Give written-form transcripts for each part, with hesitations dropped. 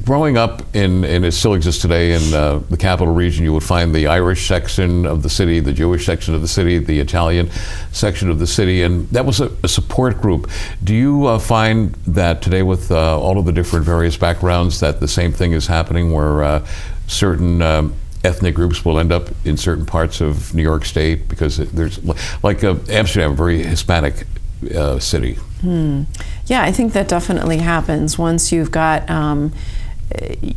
growing up and it still exists today in the capital region, you would find the Irish section of the city, the Jewish section of the city, the Italian section of the city, and that was a support group. Do you find that today, with all of the different various backgrounds, that the same thing is happening, where certain ethnic groups will end up in certain parts of New York State? Because there's, like Amsterdam, a very Hispanic city. Yeah, I think that definitely happens. Once you've got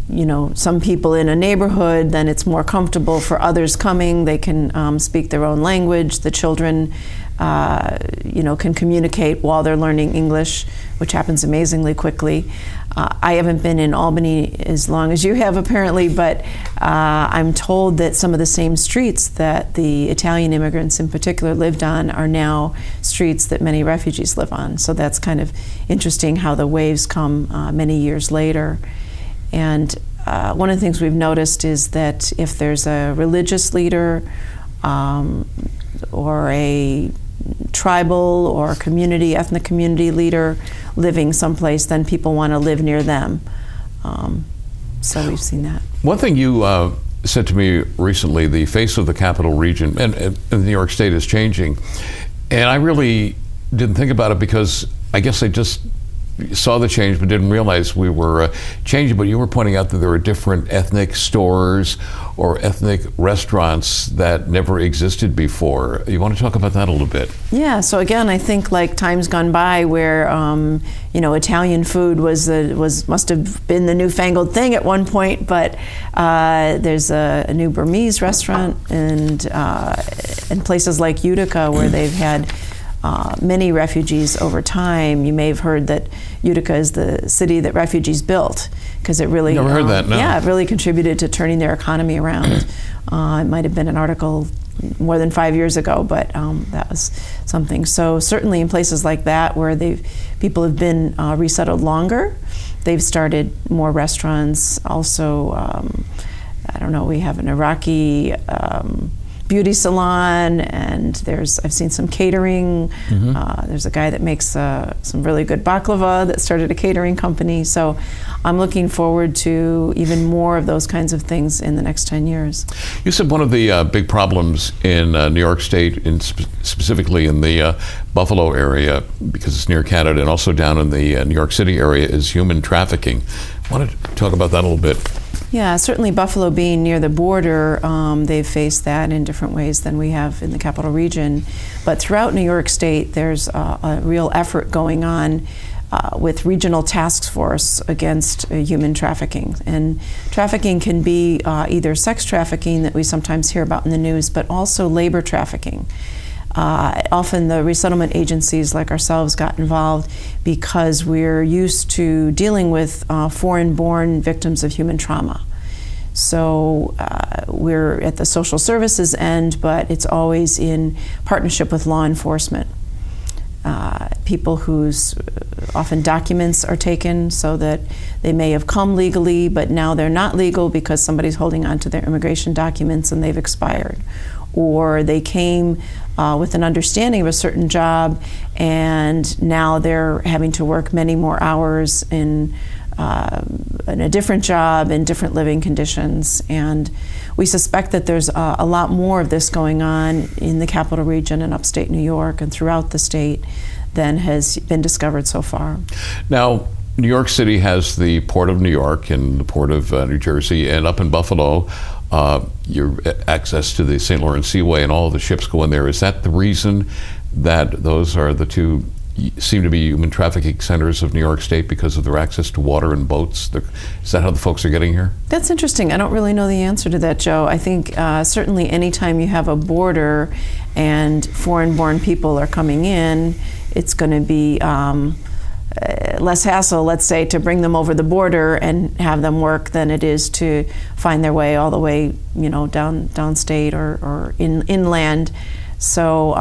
you know, some people in a neighborhood, then it's more comfortable for others coming. They can speak their own language. The children, you know, can communicate while they're learning English, which happens amazingly quickly. I haven't been in Albany as long as you have, apparently, but I'm told that some of the same streets that the Italian immigrants in particular lived on are now streets that many refugees live on. So that's kind of interesting how the waves come many years later. And one of the things we've noticed is that if there's a religious leader or a tribal or community, ethnic community leader living someplace, then people want to live near them. So we've seen that. One thing you said to me recently, the face of the capital region and New York State is changing. And I really didn't think about it, because I guess I just saw the change but didn't realize we were changing. But you were pointing out that there are different ethnic stores or ethnic restaurants that never existed before. You want to talk about that a little bit? Yeah, so again, I think like times gone by where you know, Italian food must have been the newfangled thing at one point, but there's a new Burmese restaurant and places like Utica where they've had many refugees over time. You may have heard that Utica is the city that refugees built, because it really never heard that, no. Yeah, it really contributed to turning their economy around. It might have been an article more than 5 years ago, but that was something. So certainly in places like that where people have been resettled longer, they've started more restaurants. Also, I don't know, we have an Iraqi beauty salon, and I've seen some catering. There's a guy that makes some really good baklava that started a catering company. So I'm looking forward to even more of those kinds of things in the next 10 years. You said one of the big problems in New York State, specifically in the Buffalo area, because it's near Canada, and also down in the New York City area, is human trafficking. I want to talk about that a little bit. Yeah, certainly Buffalo being near the border, they've faced that in different ways than we have in the capital region. But throughout New York State, there's a real effort going on with regional task force against human trafficking. And trafficking can be either sex trafficking that we sometimes hear about in the news, but also labor trafficking. Often the resettlement agencies like ourselves got involved because we're used to dealing with foreign-born victims of human trauma. So we're at the social services end, but it's always in partnership with law enforcement. People whose often documents are taken so that they may have come legally, but now they're not legal because somebody's holding on to their immigration documents and they've expired. Or they came with an understanding of a certain job, and now they're having to work many more hours in a different job, in different living conditions. And we suspect that there's a lot more of this going on in the capital region and upstate New York and throughout the state than has been discovered so far. Now, New York City has the Port of New York and the Port of New Jersey, and up in Buffalo, your access to the St. Lawrence Seaway, and all of the ships go in there. Is that the reason that those are the two seem to be human trafficking centers of New York State, because of their access to water and boats? Is that how the folks are getting here? That's interesting. I don't really know the answer to that, Joe. I think certainly anytime you have a border and foreign-born people are coming in, it's going to be less hassle, let's say, to bring them over the border and have them work than it is to find their way all the way, you know, downstate or inland. So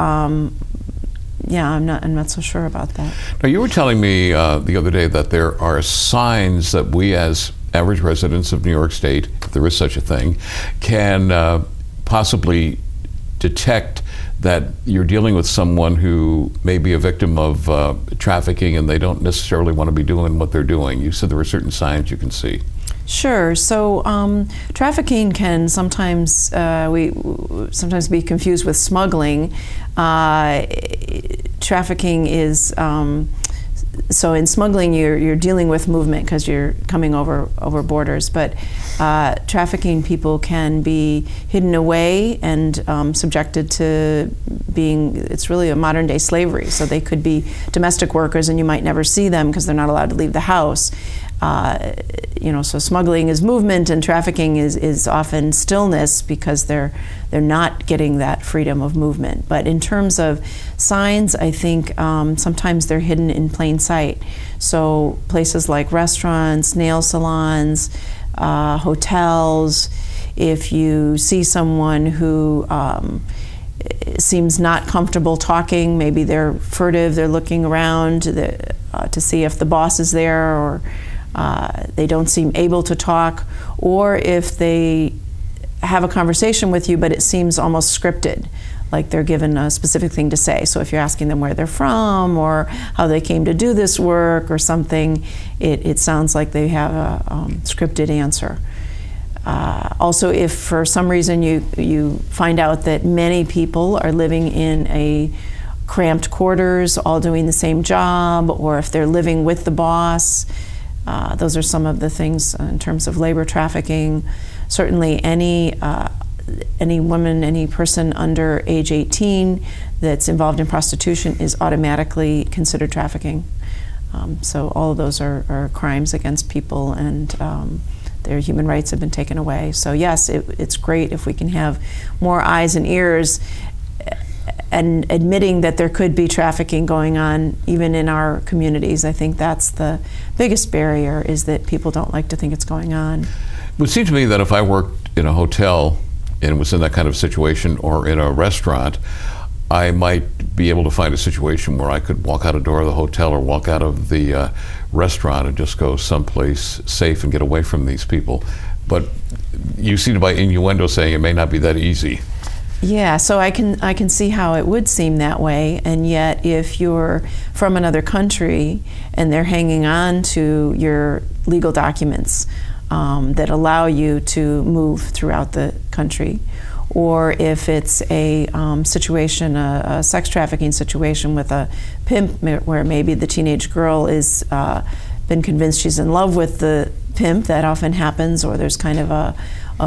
yeah, I'm not so sure about that. Now, you were telling me the other day that there are signs that we as average residents of New York State, if there is such a thing, can possibly detect that you're dealing with someone who may be a victim of trafficking, and they don't necessarily want to be doing what they're doing. You said there were certain signs you can see. Sure. So trafficking can sometimes be confused with smuggling. Trafficking is so in smuggling you're dealing with movement because you're coming over borders, but trafficking people can be hidden away and subjected to being, it's really a modern day slavery. So they could be domestic workers and you might never see them because they're not allowed to leave the house. So smuggling is movement and trafficking is often stillness because they're not getting that freedom of movement. But in terms of signs, I think sometimes they're hidden in plain sight. So places like restaurants, nail salons, hotels, if you see someone who seems not comfortable talking, maybe they're furtive, they're looking around to see if the boss is there, or they don't seem able to talk, or if they have a conversation with you but it seems almost scripted, like they're given a specific thing to say. So if you're asking them where they're from or how they came to do this work or something, it sounds like they have a scripted answer. Also, if for some reason you find out that many people are living in a cramped quarters, all doing the same job, or if they're living with the boss, those are some of the things in terms of labor trafficking. Certainly any woman, any person under age 18 that's involved in prostitution is automatically considered trafficking. So all of those are crimes against people, and their human rights have been taken away. So yes, it's great if we can have more eyes and ears and admitting that there could be trafficking going on even in our communities. I think that's the biggest barrier, is that people don't like to think it's going on. It would seem to me that if I worked in a hotel and was in that kind of situation, or in a restaurant, I might be able to find a situation where I could walk out a door of the hotel or walk out of the restaurant and just go someplace safe and get away from these people. But you seem to, by innuendo, saying it may not be that easy. Yeah, so I can see how it would seem that way, and yet if you're from another country and they're hanging on to your legal documents that allow you to move throughout the country, or if it's a situation, a sex trafficking situation with a pimp, where maybe the teenage girl is been convinced she's in love with the pimp, that often happens, or there's kind of a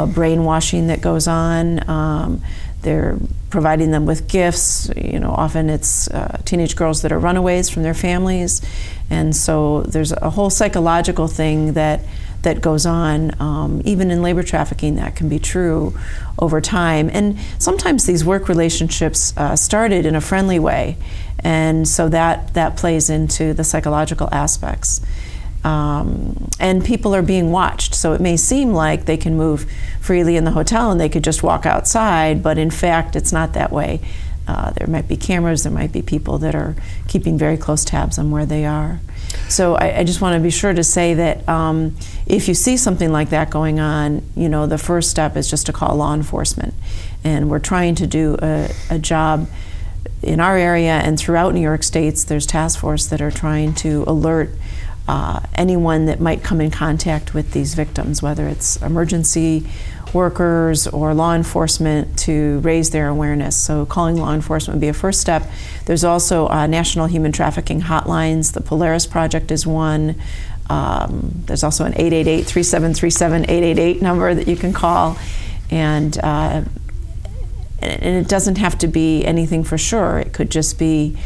brainwashing that goes on. They're providing them with gifts. Often it's teenage girls that are runaways from their families, and so there's a whole psychological thing that goes on. Even in labor trafficking, that can be true over time. And sometimes these work relationships started in a friendly way, and so that plays into the psychological aspects. And people are being watched, so it may seem like they can move freely in the hotel and they could just walk outside, but in fact it's not that way. There might be cameras, there might be people that are keeping very close tabs on where they are. So I just want to be sure to say that if you see something like that going on, the first step is just to call law enforcement. And we're trying to do a job in our area and throughout New York State. There's task force that are trying to alert anyone that might come in contact with these victims, whether it's emergency workers or law enforcement, to raise their awareness. So calling law enforcement would be a first step. There's also national human trafficking hotlines. The Polaris Project is one. There's also an 888-3737-888 number that you can call. And it doesn't have to be anything for sure. It could just be,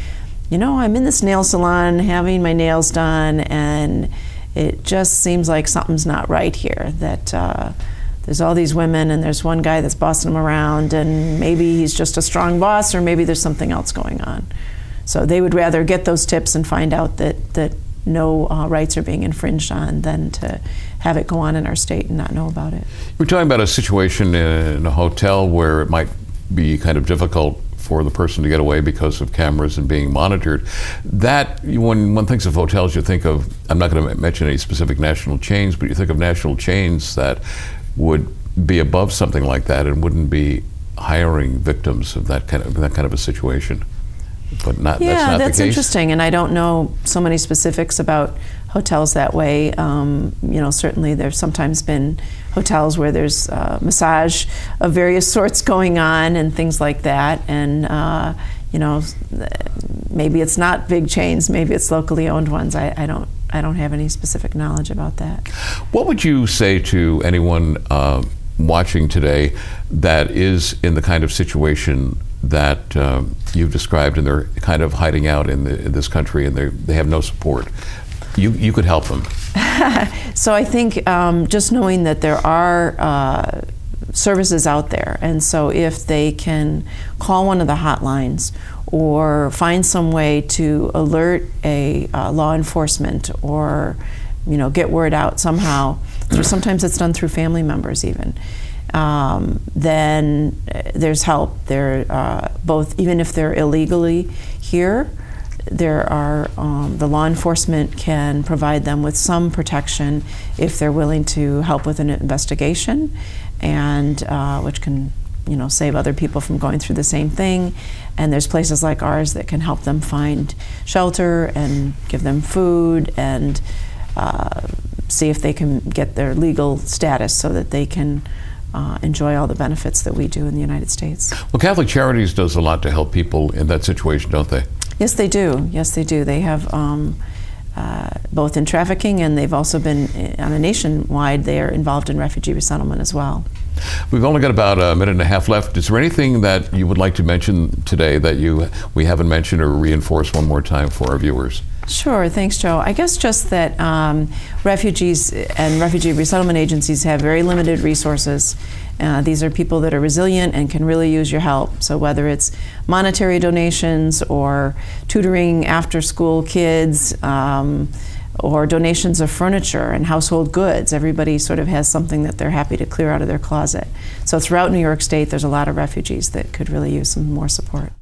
I'm in this nail salon having my nails done, and it just seems like something's not right here, that there's all these women and there's one guy that's bossing them around, and maybe he's just a strong boss, or maybe there's something else going on. So they would rather get those tips and find out that no rights are being infringed on than to have it go on in our state and not know about it. We're talking about a situation in a hotel where it might be kind of difficult for the person to get away because of cameras and being monitored. That, when one thinks of hotels, you think of, I'm not going to mention any specific national chains, but you think of national chains that would be above something like that and wouldn't be hiring victims of that kind of a situation. But that's not the case. Interesting, and I don't know so many specifics about hotels that way. Certainly there's sometimes been hotels where there's massage of various sorts going on and things like that. And maybe it's not big chains, maybe it's locally owned ones. I don't have any specific knowledge about that. What would you say to anyone watching today that is in the kind of situation that you've described, and they're kind of hiding out in this country and they have no support? You could help them. So I think just knowing that there are services out there, and so if they can call one of the hotlines or find some way to alert a law enforcement, or get word out somehow, sometimes it's done through family members even, then there's help. There, both, even if they're illegally here, there are, the law enforcement can provide them with some protection if they're willing to help with an investigation, and which can save other people from going through the same thing. And there's places like ours that can help them find shelter and give them food and see if they can get their legal status so that they can enjoy all the benefits that we do in the United States. Well, Catholic Charities does a lot to help people in that situation, don't they? Yes, they do. Yes, they do. They have both in trafficking, and they've also been on a nationwide. They are involved in refugee resettlement as well. We've only got about a minute and a half left. Is there anything that you would like to mention today that we haven't mentioned, or reinforce one more time for our viewers? Sure, thanks, Joe. I guess just that refugees and refugee resettlement agencies have very limited resources. These are people that are resilient and can really use your help. So whether it's monetary donations or tutoring after-school kids, or donations of furniture and household goods, everybody sort of has something that they're happy to clear out of their closet. So throughout New York State, there's a lot of refugees that could really use some more support.